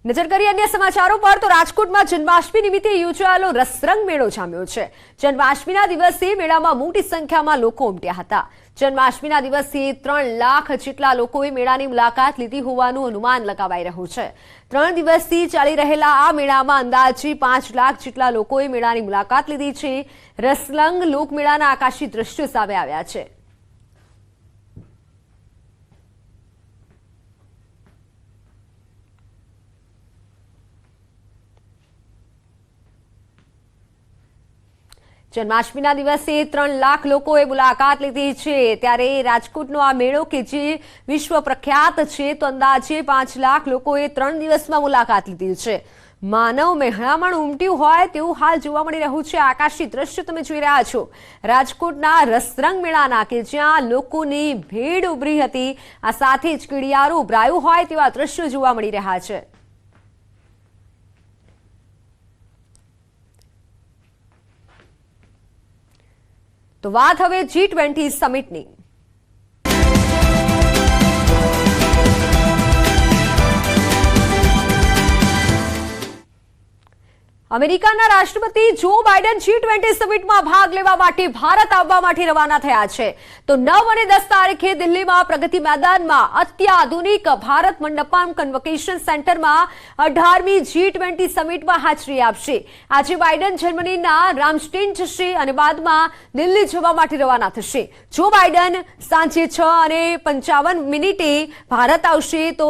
નજર કરીએ અન્ય સમાચારો પર તો રાજકોટમાં જન્માષ્ટમી નિમિત્તે યોજાયેલો રસરંગ મેળો જામ્યો છે। જન્માષ્ટમીના દિવસે મેળામાં મોટી સંખ્યામાં લોકો ઉમટ્યા હતા। જન્માષ્ટમીના દિવસે 3 લાખ જેટલા લોકોએ મેળાની મુલાકાત લીધી હોવાનું અનુમાન લગાવાઈ રહ્યું છે। 3 દિવસથી ચાલી રહેલા આ મેળામાં અંદાજે 5 લાખ જેટલા લોકોએ મેળાની મુલાકાત લીધી છે। રસરંગ લોકમેળાના આકાશી દ્રશ્યો સામે આવ્યા છે। જન્માષ્ટમીના દિવસે 3 લાખ લોકોએ મુલાકાત લીધી છે। ત્યારે રાજકોટનો આ મેળો કે જે વિશ્વ પ્રખ્યાત છે તો અંદાજે 5 લાખ લોકોએ 3 દિવસમાં મુલાકાત લીધી છે। માનવ મહેરામણ ઉમટ્યું હોય તેવું હાલ જોવા મળી રહ્યું છે। આકાશી દ્રશ્ય તમે જોઈ રહ્યા છો રાજકોટના રસરંગ મેળાના કે જ્યાં લોકોની ભીડ ઉભરી હતી। આ સાથે જ કીડિયારું ઉભરાયું હોય તેવા દ્રશ્યો જોવા મળી રહ્યા છે। તો વાત હવે G20 સમિટની। અમેરિકાના રાષ્ટ્રપતિ જો બાઇડન G20 સમિટમાં ભાગ લેવા માટે ભારત આવવા માટે રવાના થયા છે। તો 9 અને 10 તારીખે દિલ્હીમાં પ્રગતિ મેદાનમાં અત્યાધુનિક ભારત મંડપમ કન્વોકેશન સેન્ટરમાં 18મી G20 સમિટમાં હાજરી આપશે। આજે બાઇડન જર્મનીના રામસ્ટીન જશે અને બાદમાં દિલ્હી જવા માટે રવાના થશે। જો બાઇડન સાંજે 6:55 ભારત આવશે તો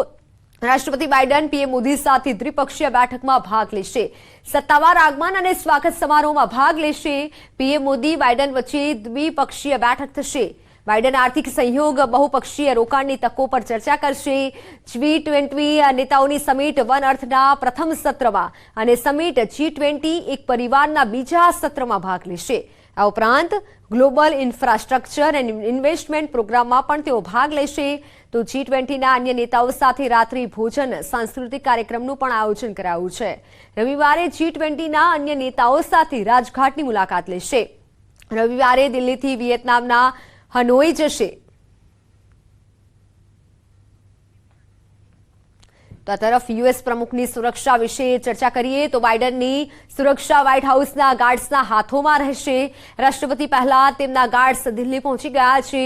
રાષ્ટ્રપતિ બાઇડન પીએમ મોદી સાથે દ્વિપક્ષીય બેઠકમાં ભાગ લેશે। સત્તાવાર આગમન અને સ્વાગત સમારોહમાં ભાગ લેશે। પીએમ મોદી બાઇડન વચ્ચે દ્વિપક્ષીય બેઠક થશે। બાઇડન આર્થિક સહયોગ બહુપક્ષીય રોકાણની તકો પર ચર્ચા કરશે। G20 નેતાઓની સમિટ વન અર્થના પ્રથમ સત્રમાં અને સમિટ G20 એક પરિવારના બીજા સત્રમાં ભાગ લેશે। આ ઉપરાંત ગ્લોબલ ઇન્ફ્રાસ્ટ્રક્ચર એન્ડ ઇન્વેસ્ટમેન્ટ પ્રોગ્રામમાં પણ તેઓ ભાગ લેશે। તો G20ના અન્ય નેતાઓ સાથે રાત્રિ ભોજન સાંસ્કૃતિક કાર્યક્રમનું પણ આયોજન કરાયું છે। રવિવારે G20ના અન્ય નેતાઓ સાથે રાજઘાટની મુલાકાત લેશે। રવિવારે દિલ્હીથી વિયેતનામના હનોઈ જશે। તો આ તરફ યુએસ પ્રમુખની સુરક્ષા વિશે ચર્ચા કરીએ તો બાઇડનની સુરક્ષા વ્હાઇટ હાઉસના ગાર્ડ્સના હાથોમાં રહેશે। રાષ્ટ્રપતિ પહેલા તેમના ગાર્ડ્સ દિલ્હી પહોંચી ગયા છે।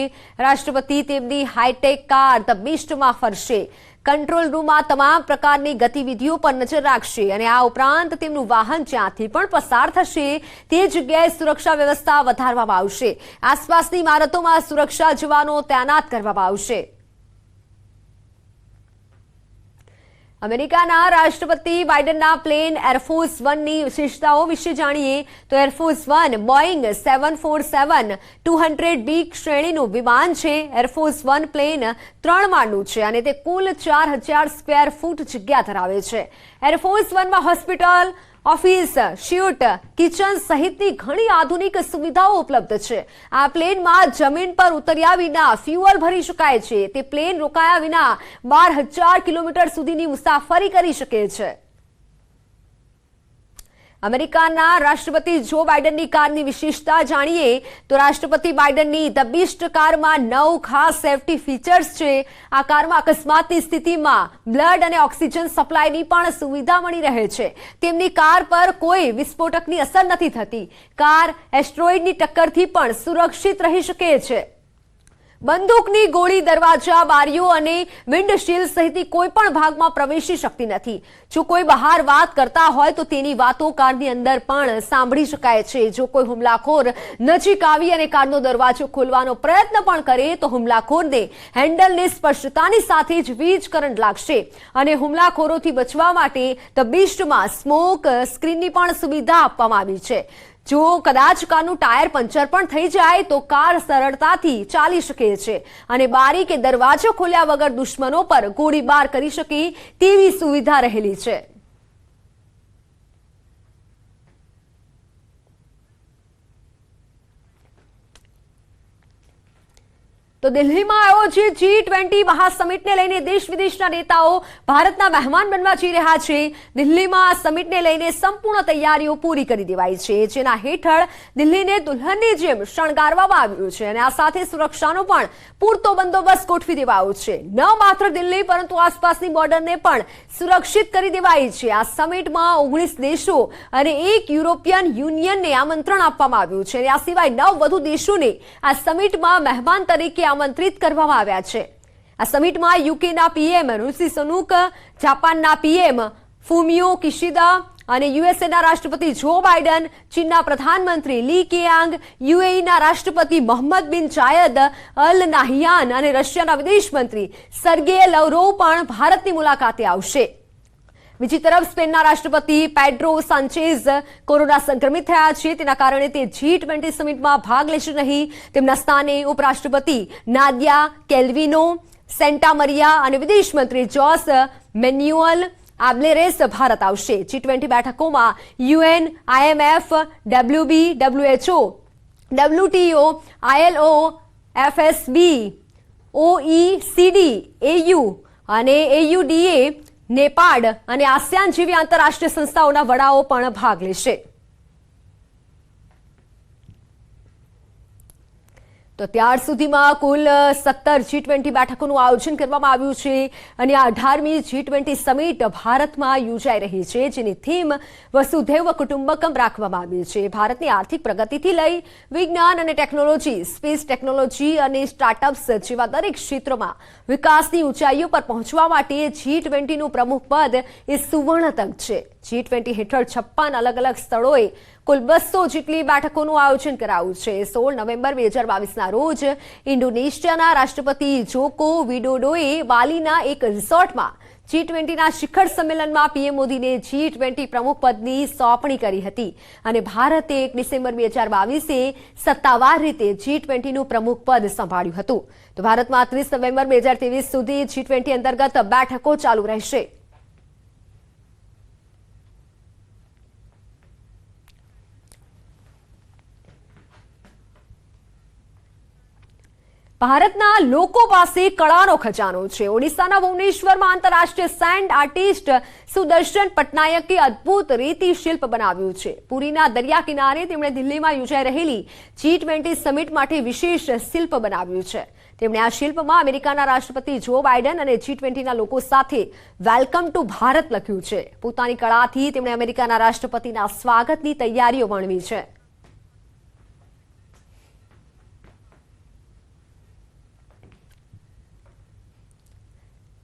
રાષ્ટ્રપતિ તેમની હાઈટેક કાર ધ બીસ્ટમાં ફરશે। કંટ્રોલ રૂમમાં તમામ પ્રકારની ગતિવિધિઓ પર નજર રાખશે અને આ ઉપરાંત તેમનું વાહન જ્યાંથી પણ પસાર થશે તે જગ્યાએ સુરક્ષા વ્યવસ્થા વધારવામાં આવશે। આસપાસની ઇમારતોમાં સુરક્ષા જવાનો તૈનાત કરવામાં આવશે। અમેરિકાના રાષ્ટ્રપતિ બાઇડનના પ્લેન એરફોર્સ 1ની વિશેષતાઓ વિશે જાણીએ તો એરફોર્સ 1 બોઇંગ 747-200B શ્રેણીનું વિમાન છે। એરફોર્સ 1 પ્લેન 3 માળનું છે અને તે કુલ 4000 સ્ક્વેર ફૂટ જગ્યા ધરાવે છે। એરફોર્સ 1માં હોસ્પિટલ, ઓફિસ, શૂટ, કિચન સહિતની ઘણી આધુનિક સુવિધાઓ ઉપલબ્ધ છે। આ પ્લેનમાં જમીન પર ઉતર્યા વિના ફ્યુઅલ ભરી શકાય છે। તે પ્લેન રોકાયા વિના 12000 કિલોમીટર સુધીની મુસાફરી કરી શકે છે। અમેરિકાના રાષ્ટ્રપતિ જો બાઇડનની કારની વિશેષતા જાણીએ તો રાષ્ટ્રપતિ બાઇડનની ધ બીસ્ટ કારમાં 9 ખાસ સેફટી ફીચર્સ છે। આ કારમાં અકસ્માતની સ્થિતિમાં બ્લડ અને ઓક્સિજન સપ્લાયની પણ સુવિધા મળી રહે છે। તેમની કાર પર કોઈ વિસ્ફોટકની અસર નથી થતી। કાર એસ્ટ્રોઇડની ટક્કરથી પણ સુરક્ષિત રહી શકે છે। બંદૂકની ગોળી દરવાજા, બારીઓ અને વિન્ડશીલ્ડ સહિતની કોઈ પણ ભાગમાં પ્રવેશી શકતી નથી। જો કોઈ બહાર વાત કરતા હોય તો તેની વાતો કારની અંદર પણ સાંભળી શકાય છે। જો કોઈ હુમલાખોર નજીક આવી અને કારનો દરવાજો ખોલવાનો પ્રયત્ન પણ કરે તો હુમલાખોરને હેન્ડલને સ્પર્શતાની સાથે જ વીજ કરંટ લાગશે અને હુમલાખોરોથી બચવા માટે ધ બીસ્ટમાં સ્મોક સ્ક્રીનની પણ સુવિધા આપવામાં આવી છે। જો કદાચ કારનું ટાયર પંચર પણ થઈ જાય તો કાર સરળતાથી ચાલી શકે છે અને બારી કે દરવાજો ખોલ્યા વગર દુશ્મનો પર ગોળીબાર કરી શકે તેવી સુવિધા રહેલી છે। તો દિલ્હીમાં આયોજિત G20 મહાસમિટને લઈને દેશ વિદેશના નેતાઓ ભારતના મહેમાન બનવા જઈ રહ્યા છે। દિલ્હીમાં આ સમિટને લઈને સંપૂર્ણ તૈયારીઓ પૂરી કરી દેવાઈ છે, જેના હેઠળ દિલ્હીને દુલ્હનની જેમ શણગારવામાં આવ્યું છે અને આ સાથે સુરક્ષાનો પણ પૂરતો બંદોબસ્ત ગોઠવી દેવાયો છે। ન માત્ર દિલ્હી પરંતુ આસપાસની બોર્ડરને પણ સુરક્ષિત કરી દેવાઈ છે। આ સમિટમાં 19 દેશો અને એક યુરોપિયન યુનિયનને આમંત્રણ આપવામાં આવ્યું છે અને આ સિવાય 9 વધુ દેશોને આ સમિટમાં મહેમાન તરીકે આમંત્રિત કરવામાં આવ્યા છે। આ સમિટમાં યુકેના પીએમ ઋષિ સુનક, જાપાનના પીએમ ફુમિયો કિશિદા અને યુએસએના રાષ્ટ્રપતિ જો બાઇડન, ચીનના પ્રધાનમંત્રી લી કેયાંગ, યુએઈના રાષ્ટ્રપતિ મોહમ્મદ બિન જાયદ અલ નાહિયાન અને રશિયાના વિદેશ મંત્રી સર્ગે લવરોવ પણ ભારતની મુલાકાતે આવશે। બીજી તરફ સ્પેનના રાષ્ટ્રપતિ પેડ્રો સાન્ચેઝ કોરોના સંક્રમિત થયા છે, તેના કારણે તે G20 સમિટમાં ભાગ લેશે નહીં। તેમના સ્થાને ઉપરાષ્ટ્રપતિ નાદિયા કેલ્વિનો સેન્ટા મરિયા અને વિદેશ મંત્રી જોસ મેન્યુઅલ આબ્લેરેસ ભારત આવશે। G20 બેઠકોમાં UN, IMF, WB, WHO, WTO, ILO, FSB, OECD, AU અને AUDA, નેપાળ અને આસિયાન જેવી આંતરરાષ્ટ્રીય સંસ્થાઓના વડાઓ પણ ભાગ લેશે। તો ત્યાર સુધીમાં કુલ 17 G20 બેઠકોનું આયોજન કરવામાં આવ્યું છે અને આ 18મી G20 સમિટ ભારતમાં યોજાઈ રહી છે, જેની થીમ વસુધૈવ કુટુંબકમ રાખવામાં આવી છે। ભારતની આર્થિક પ્રગતિથી લઈ વિજ્ઞાન અને ટેકનોલોજી, સ્પેસ ટેકનોલોજી અને સ્ટાર્ટઅપ્સ જેવા દરેક ક્ષેત્રોમાં વિકાસની ઊંચાઈઓ પર પહોંચવા માટે G20નું પ્રમુખ પદ એ સુવર્ણ તક છે। G20 હેઠળ 56 અલગ અલગ સ્થળોએ કુલ 200 જેટલી બેઠકોનું આયોજન કરાયું છે। 16 નવેમ્બર 2022ના રોજ ઇન્ડોનેશિયાના રાષ્ટ્રપતિ જોકો વિડોડોએ બાલીના એક રિસોર્ટમાં G20ના શિખર સંમેલનમાં પીએમ મોદીને G20 પ્રમુખ પદની સોંપણી કરી હતી અને ભારતે 1 ડિસેમ્બર 2022એ સત્તાવાર રીતે G20નું પ્રમુખ પદ સંભાળ્યું હતું। તો ભારતમાં 30 નવેમ્બર 2023 સુધી G20 અંતર્ગત બેઠકો ચાલુ રહેશે। ભારતના લોકો પાસે કળાનો ખજાનો છે। ઓડિશાના ભુવનેશ્વરમાં આંતરરાષ્ટ્રીય સેન્ડ આર્ટિસ્ટ સુદર્શન પટનાયકે અદ્ભુત રેતી શિલ્પ બનાવ્યું છે। પુરીના દરિયા કિનારે તેમણે દિલ્હીમાં યોજાઈ રહેલી G20 સમિટ માટે વિશેષ શિલ્પ બનાવ્યું છે। તેમણે આ શિલ્પમાં અમેરિકાના રાષ્ટ્રપતિ જો બાઇડન અને G20ના લોકો સાથે વેલકમ ટુ ભારત લખ્યું છે। પોતાની કળાથી તેમણે અમેરિકાના રાષ્ટ્રપતિના સ્વાગતની તૈયારીઓ વર્ણવી છે।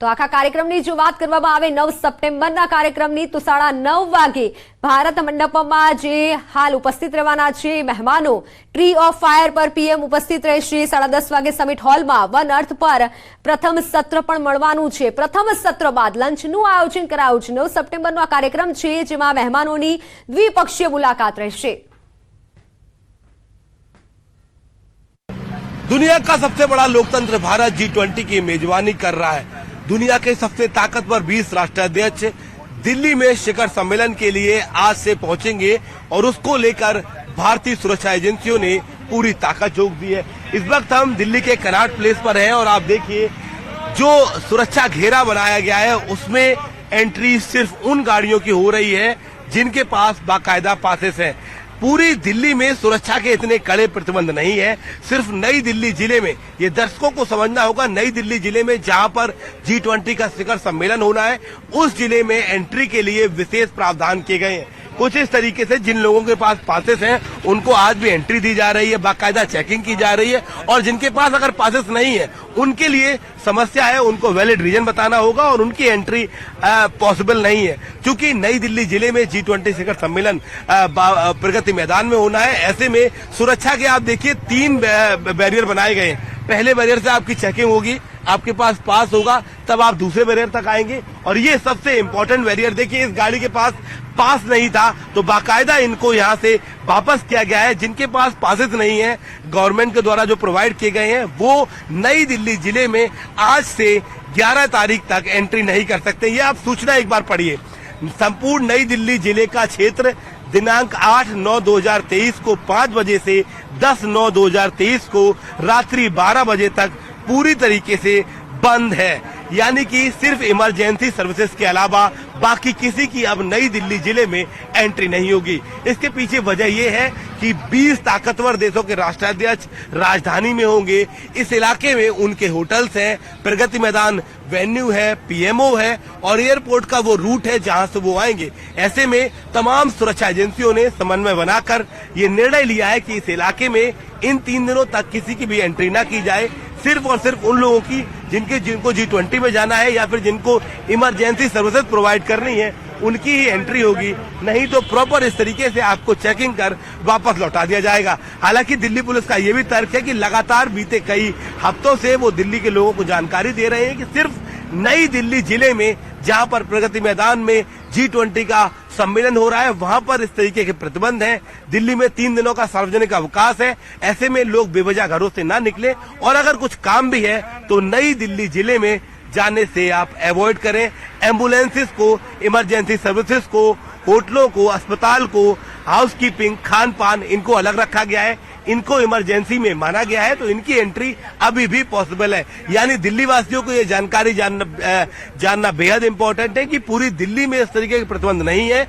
તો આખા કાર્યક્રમની જો વાત કરવામાં આવે 9 સપ્ટેમ્બરના કાર્યક્રમની, તો 9:30 વાગે ભારત મંડપમાં જે હાલ ઉપસ્થિત રહેવાના છે મહેમાનો, ટ્રી ઓફ ફાયર પર પીએમ ઉપસ્થિત રહેશે। 10:30 વાગે સમિટ હોલમાં વન અર્થ પર પ્રથમ સત્ર પણ મળવાનું છે। પ્રથમ સત્ર બાદ લંચનું આયોજન કરાયું છે। 9 સપ્ટેમ્બરનો આ કાર્યક્રમ છે, જેમાં મહેમાનોની દ્વિપક્ષીય મુલાકાત રહેશે। दुनिया का सबसे बड़ा लोकतंत्र भारत G20 की मेजबानी कर रहा है। दुनिया के सबसे ताकतवर 20 राष्ट्राध्यक्ष दिल्ली में शिखर सम्मेलन के लिए आज से पहुंचेंगे और उसको लेकर भारतीय सुरक्षा एजेंसियों ने पूरी ताकत झोंक दी है। इस वक्त हम दिल्ली के कनॉट प्लेस पर हैं और आप देखिए जो सुरक्षा घेरा बनाया गया है उसमें एंट्री सिर्फ उन गाड़ियों की हो रही है जिनके पास बाकायदा पासेस हैं। पूरी दिल्ली में सुरक्षा के इतने कड़े प्रतिबंध नहीं है। सिर्फ नई दिल्ली जिले में, ये दर्शकों को समझना होगा, नई दिल्ली जिले में जहां पर G20 का शिखर सम्मेलन होना है उस जिले में एंट्री के लिए विशेष प्रावधान किए गए हैं। कुछ इस तरीके से जिन लोगों के पास पासेस हैं उनको आज भी एंट्री दी जा रही है, बाकायदा चेकिंग की जा रही है और जिनके पास अगर पासेस नहीं है उनके लिए समस्या है, उनको वैलिड रीजन बताना होगा और उनकी एंट्री पॉसिबल नहीं है। क्योंकि नई दिल्ली जिले में G20 शिखर सम्मेलन प्रगति मैदान में होना है, ऐसे में सुरक्षा के आप देखिए 3 बैरियर बनाए गए हैं। पहले बैरियर से आपकी चेकिंग होगी, आपके पास पास होगा तब आप दूसरे बैरियर तक आएंगे और ये सबसे इम्पोर्टेंट बैरियर देखिए, इस गाड़ी के पास पास नहीं था तो बाकायदा इनको यहाँ से वापस किया गया है। जिनके पास पासेस नहीं है गवर्नमेंट के द्वारा जो प्रोवाइड किए गए हैं वो नई दिल्ली जिले में आज से 11 तारीख तक एंट्री नहीं कर सकते। ये आप सूचना एक बार पढ़िए। संपूर्ण नई दिल्ली जिले का क्षेत्र दिनांक 8/9/2023 को 5 बजे से 10/9/2023 को रात्रि 12 बजे तक पूरी तरीके से बंद है, यानी कि सिर्फ इमरजेंसी सर्विसेज के अलावा बाकी किसी की अब नई दिल्ली जिले में एंट्री नहीं होगी। इसके पीछे वजह यह है कि 20 ताकतवर देशों के राष्ट्राध्यक्ष राजधानी में होंगे। इस इलाके में उनके होटल्स हैं, प्रगति मैदान वेन्यू है, पीएमओ है और एयरपोर्ट का वो रूट है जहां से वो आएंगे। ऐसे में तमाम सुरक्षा एजेंसियों ने समन्वय बनाकर ये निर्णय लिया है कि इस इलाके में इन 3 दिनों तक किसी की भी एंट्री ना की जाए। सिर्फ और सिर्फ उन लोगों की जिनको G20 में जाना है या फिर जिनको इमरजेंसी सर्विसेज प्रोवाइड करनी है उनकी ही एंट्री होगी, नहीं तो प्रॉपर इस तरीके से आपको चेकिंग कर वापस लौटा दिया जाएगा। हालांकि दिल्ली पुलिस का ये भी तर्क है कि लगातार बीते कई हफ्तों से वो दिल्ली के लोगों को जानकारी दे रहे हैं कि सिर्फ नई दिल्ली जिले में जहां पर प्रगति मैदान में G20 का सम्मेलन हो रहा है वहां पर इस तरीके के प्रतिबंध हैं। दिल्ली में 3 दिनों का सार्वजनिक अवकाश है, ऐसे में लोग बेवजह घरों से ना निकले और अगर कुछ काम भी है तो नई दिल्ली जिले में जाने से आप अवॉइड करें। एम्बुलेंसेस को, इमरजेंसी सर्विसेज को, होटलों को, अस्पताल को, हाउसकीपिंग, खान पान इनको अलग रखा गया है, इनको इमरजेंसी में माना गया है, तो इनकी एंट्री अभी भी पॉसिबल है। यानी दिल्ली वासियों को ये जानकारी जानना बेहद इंपॉर्टेंट है कि पूरी दिल्ली में इस तरीके के प्रतिबंध नहीं है।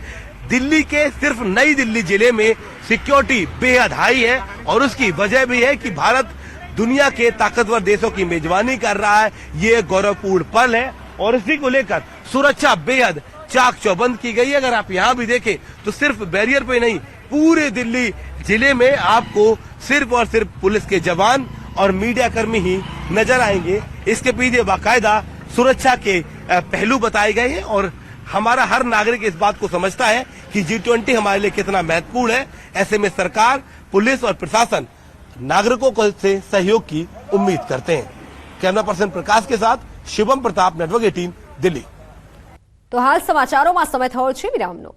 दिल्ली के सिर्फ नई दिल्ली जिले में सिक्योरिटी बेहद हाई है और उसकी वजह भी है कि भारत दुनिया के ताकतवर देशों की मेजबानी कर रहा है। ये गौरवपूर्ण पल है और इसी को लेकर सुरक्षा बेहद चाक चौबंद की गई है। अगर आप यहाँ भी देखें तो सिर्फ बैरियर पे नहीं, पूरे दिल्ली जिले में आपको सिर्फ और सिर्फ पुलिस के जवान और मीडिया कर्मी ही नजर आएंगे। इसके पीछे बाकायदा सुरक्षा के पहलू बताए गए हैं और हमारा हर नागरिक इस बात को समझता है कि G20 हमारे लिए कितना महत्वपूर्ण है। ऐसे में सरकार, पुलिस और प्रशासन नागरिकों को से सहयोग की उम्मीद करते हैं। कैमरा पर्सन प्रकाश के साथ शिवम प्रताप, नेटवर्क 18 दिल्ली। तो हाल समाचारों में समय थयो छे विरामनो।